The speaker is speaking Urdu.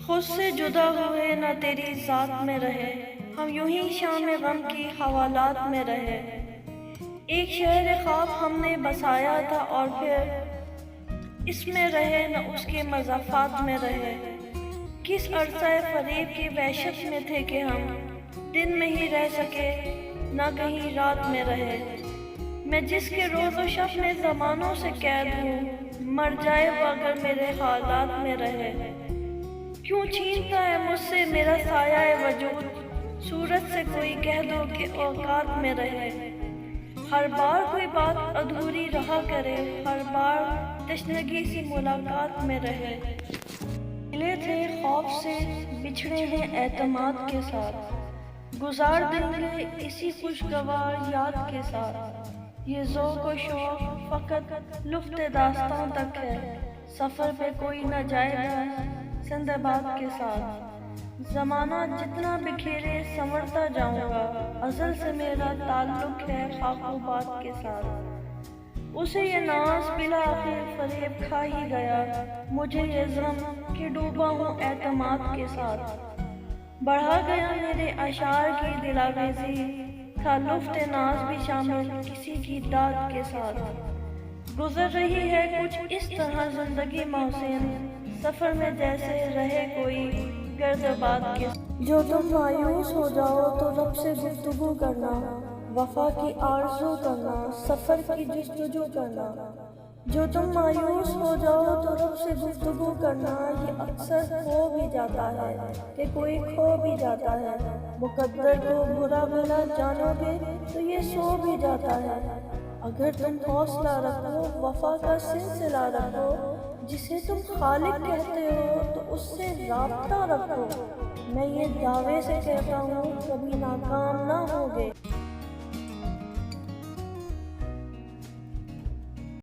خود سے جدا ہوئے نہ تیری ذات میں رہے، ہم یوں ہی شام غم کی حوالات میں رہے۔ ایک شہر خواب ہم نے بسایا تھا اور پھر اس میں رہے نہ اس کے مضافات میں رہے۔ کس عرصہ فریب کی وحشت میں تھے کہ ہم دن میں ہی رہ سکے نہ کہیں رات میں رہے۔ میں جس کے روز و شب میں زمانوں سے قید ہوں، مر جائے وہ اگر میرے حالات میں رہے۔ کیوں چھینتا ہے مجھ سے میرا سایہ وجود، صورت سے کوئی کہہ دو کہ اوقات میں رہے۔ ہر بار کوئی بات ادھوری رہا کرے، ہر بار تشنگی سی ملاقات میں رہے۔ ملے تھے خوف سے، بچھڑے ہیں اعتماد کے ساتھ، گزار دیں گے اسی خوشگوار یاد کے ساتھ۔ یہ ذوق و شوق فقط لفظ داستاں تک ہے، سفر پہ کوئی نہ جائے گا سندباد کے ساتھ۔ زمانہ جتنا بکھیرے سنورتا جاؤں گا، ازل سے میرا تعلق ہے خاک و باد کے ساتھ۔ اسے یہ ناز بالآخر فریب کھا ہی گیا، مجھے یہ غم کہ ڈوبا ہوں اعتماد کے ساتھ۔ بڑھا گیا میرے اشعار کی دلاویزی، تھا لفظ ناز بھی شامل کسی کی داد کے ساتھ۔ گزر رہی ہے کچھ اس طرح زندگی محسن، سفر میں جیسے رہے کوئی گرد باد کے ساتھ۔ جو تم مایوس ہو جاؤ تو رب سے گفتگو کرنا، وفا کی آرزو کرنا، سفر کی جستجو کرنا۔ جو تم مایوس ہو جاؤ تو رب سے گفتگو کرنا، یہ اکثر ہو بھی جاتا ہے کہ کوئی کھو بھی جاتا ہے۔ مقدر کو برا بھلا جانو گے تو یہ سو بھی جاتا ہے۔ اگر تم حوصلہ رکھو، وفا کا سلسلہ رکھو، جسے تم خالق کہتے ہو تو اس سے رابطہ رکھو۔ میں یہ دعوے سے کہتا ہوں کبھی ناکام